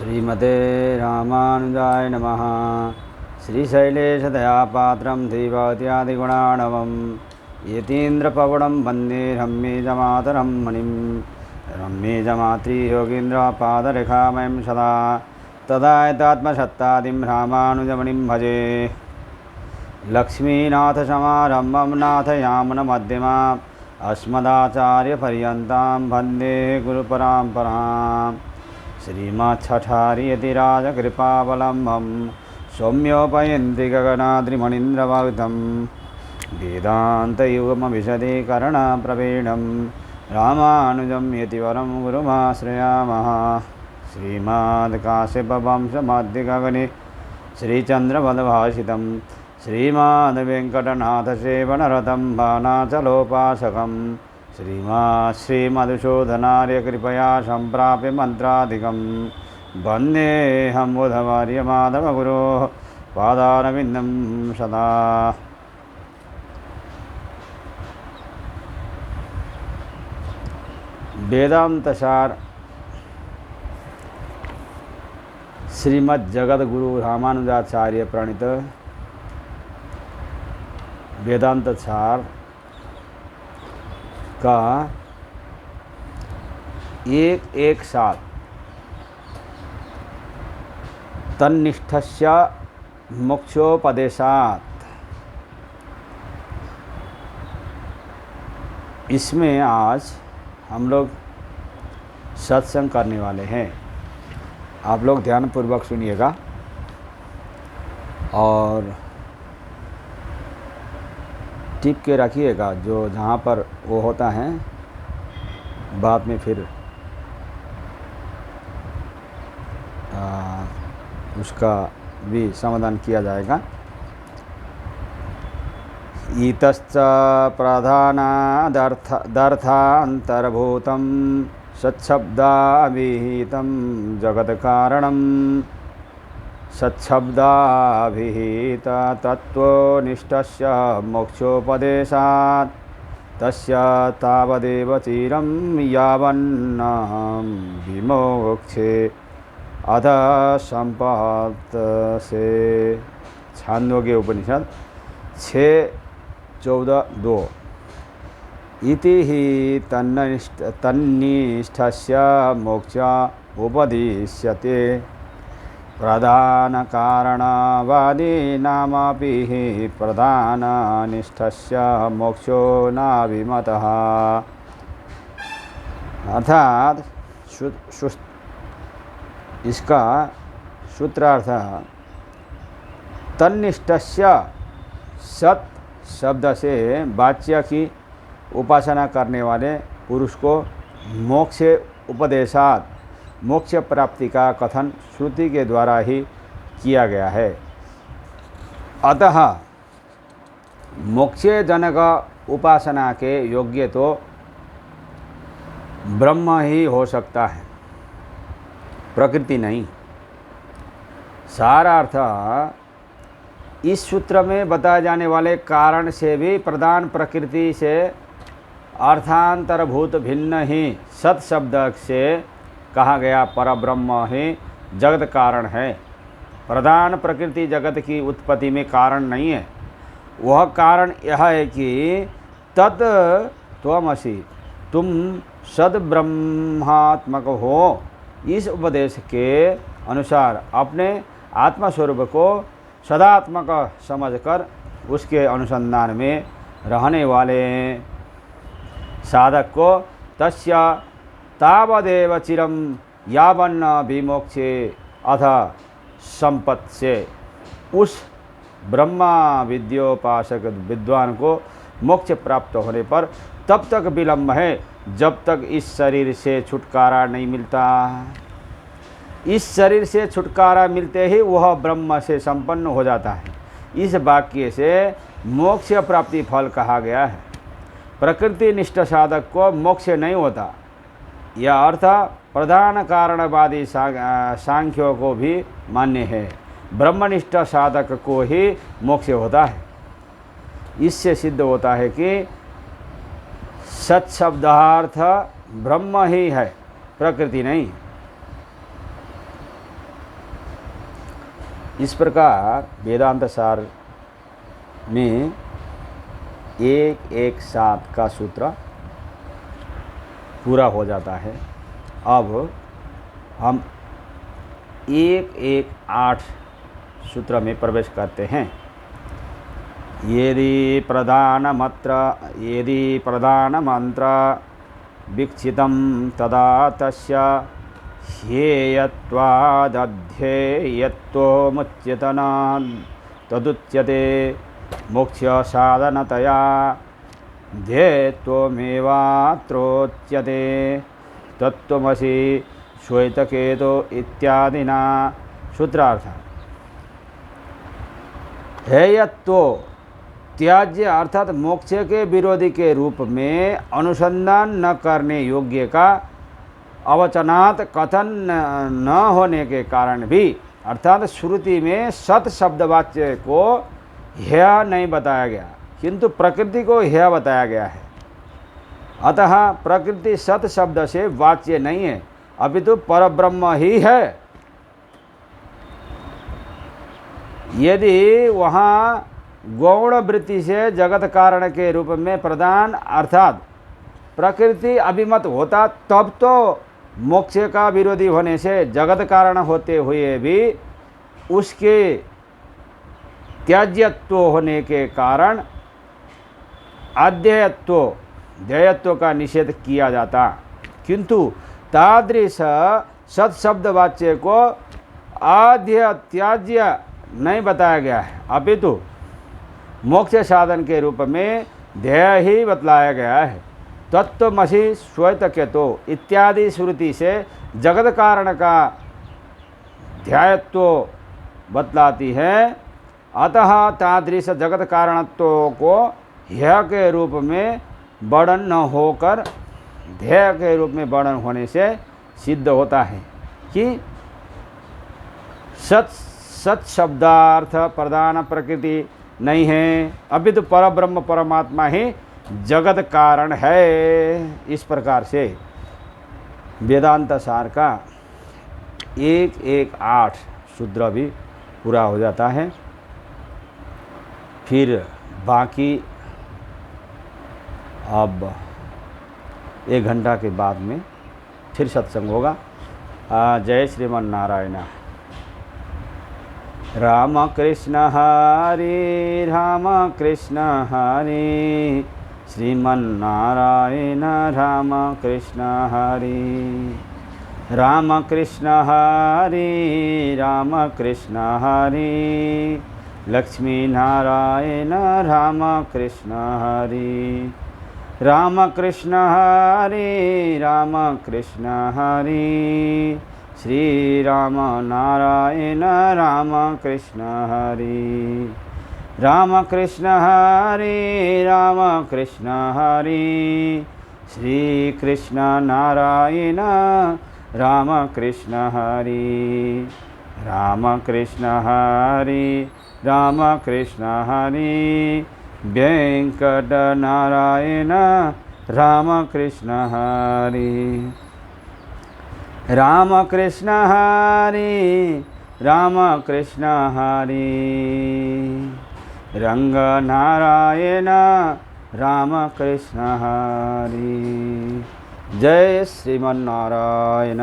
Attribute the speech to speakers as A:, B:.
A: श्रीमते रामानुजाय नमः। श्रीशैलेशदयापात्रं धीभक्त्यादिगुणार्णवं यतीन्द्रपवनं वन्दे रम्येजमातरं मुनिं रम्येजमातृयोगीन्द्रपादरेखामयं सदा तदायतात्मसत्तादिं रामानुजमुनिं भजे। लक्ष्मीनाथसमारम्भं नाथयामुनमध्यमाम् अस्मदाचार्यपर्यन्तां वन्दे गुरुपरम्पराम्। श्रीमच्छठार्यतिराजकृपावलम्बं सौम्योपयन्ति गगनाद्रिमणीन्द्रभक्तं वेदान्तयुगमविशदीकरणप्रवीणं रामानुजं यतिवरं गुरुमाश्रयामः। श्रीमद्काश्यपवंशमध्यगगने श्रीचन्द्रपदभाषितं श्रीमद्वेङ्कटनाथसेवनरतं बाणाचलोपासकं श्रीमधुसूदनार्यकृपया सम्प्राप्य मन्त्राधिकं वन्देऽहं बुधवर्यमाधवगुरोः पादारविन्दं सदा। वेदांतसार श्रीमद् जगद्गुरु रामानुजाचार्य प्रणीत वेदांतसार का एक साथ तन्निष्ठस्य मोक्षोपदेशात्, इसमें आज हम लोग सत्संग करने वाले हैं। आप लोग ध्यानपूर्वक सुनिएगा और टिप के रखिएगा। जो जहाँ पर वो होता है बाद में फिर उसका भी समाधान किया जाएगा। इतश्च प्रधानादर्थान्तरभूतं सच्छब्दाभिहितं जगत्कारणं सच्छब्दाभिहित तत्त्वनिष्ठस्य मोक्षोपदेशात् तस्य तावदेव चिरं यावन्नं विमोक्षे अथ संपत्से। छांदोग्य उपनिषद 6:14-2। इति हि तन्निष्ठस्य मोक्ष उपदिश्यते प्रधानकारणवादीनामपि हि प्रधाननिष्ठस्य मोक्षो नाभिमतः। अर्थात इसका सूत्रार्थ तन्निष्ठस्य सत शब्द से वाच्य की उपासना करने वाले पुरुष को मोक्ष उपदेशात मोक्ष प्राप्ति का कथन श्रुति के द्वारा ही किया गया है। अतः मोक्ष जनक उपासना के योग्य तो ब्रह्म ही हो सकता है, प्रकृति नहीं। सारार्थ इस सूत्र में बताए जाने वाले कारण से भी प्रधान प्रकृति से अर्थांतरभूत भिन्न ही सत शब्द से कहा गया परब्रह्म ही जगत कारण है। प्रधान प्रकृति जगत की उत्पत्ति में कारण नहीं है। वह कारण यह है कि तत् त्वमसि, तुम सद ब्रह्मात्मक हो। इस उपदेश के अनुसार अपने आत्मस्वरूप को सदात्मक समझकर उसके अनुसंधान में रहने वाले साधक को तस्य तावदेव चिरम यावन्न विमोक्षे अथ संपत्से, उस ब्रह्मा विद्योपासक विद्वान को मोक्ष प्राप्त होने पर तब तक विलंब है जब तक इस शरीर से छुटकारा नहीं मिलता। इस शरीर से छुटकारा मिलते ही वह ब्रह्म से संपन्न हो जाता है। इस वाक्य से मोक्ष प्राप्ति फल कहा गया है। प्रकृति निष्ठ साधक को मोक्ष नहीं होता। यह अर्थ प्रधान कारणवादी सांख्यों को भी मान्य है। ब्रह्मनिष्ठ साधक को ही मोक्ष होता है। इससे सिद्ध होता है कि सत्शब्दार्थ ब्रह्म ही है, प्रकृति नहीं। इस प्रकार वेदांत सार में 117 का सूत्र पूरा हो जाता है। अब हम 118 सूत्र में प्रवेश करते हैं। यदि प्रधानमंत्र वीक्षितं तदा तस्य ध्येयत्वादध्येयत्वमुच्यतनात् तदुच्यते मोक्षसाधनतया ध्येयत्वमेवात्रोच्यते तत्त्वमसि श्वेतकेतो इत्यादिना सूत्रार्थ। ध्येयत्व त्याज्य अर्थात मोक्ष के विरोधी के रूप में अनुसंधान न करने योग्य का अवचनात् कथन न होने के कारण भी, अर्थात श्रुति में सत शब्द वाच्य को हेय नहीं बताया गया किंतु प्रकृति को हेय बताया गया है। अतः प्रकृति सत शब्द से वाच्य नहीं है, अपितु परब्रह्म ही है। यदि वहाँ गौण वृत्ति से जगत कारण के रूप में प्रधान अर्थात प्रकृति अभिमत होता, तब तो मोक्ष का विरोधी होने से जगत कारण होते हुए भी उसके त्याज्यत्व होने के कारण अध्येयत्व ध्येयत्व का निषेध किया जाता, किंतु तादृश सत्शब्द वाच्य को आद्य त्याज्य नहीं बताया गया है, अपितु मोक्ष साधन के रूप में ध्येय ही बतलाया गया है। तत्त्वमसि श्वेतकेतो इत्यादि श्रुति से जगत कारण का ध्यायत्व बतलाती है। अतः तादृश जगत कारणत्व को ध्येय के रूप में वर्णन न होकर ध्येय के रूप में वर्णन होने से सिद्ध होता है कि सत शब्दार्थ प्रधान प्रकृति नहीं है, अभी तो परब्रह्म परमात्मा ही जगत कारण है। इस प्रकार से वेदांत सार का 118 सूत्र भी पूरा हो जाता है। फिर बाकी अब 1 घंटा के बाद में फिर सत्संग होगा। जय श्रीमन नारायण। राम कृष्ण हरे राम कृष्ण हरे श्रीमन नारायण राम कृष्ण हरे राम कृष्ण हरे राम कृष्ण हरे लक्ष्मी नारायण राम कृष्ण हरे राम कृष्ण हरे राम कृष्ण हरे श्री राम नारायण राम कृष्ण हरे राम कृष्ण हरे राम कृष्ण हरे श्री कृष्ण नारायण राम कृष्ण हरे राम कृष्ण हरे राम कृष्ण हरे वेंकट नारायण राम कृष्ण हरे राम कृष्ण हरे राम कृष्ण हरे रंग नारायण राम कृष्ण हरे। जय श्रीमन नारायण।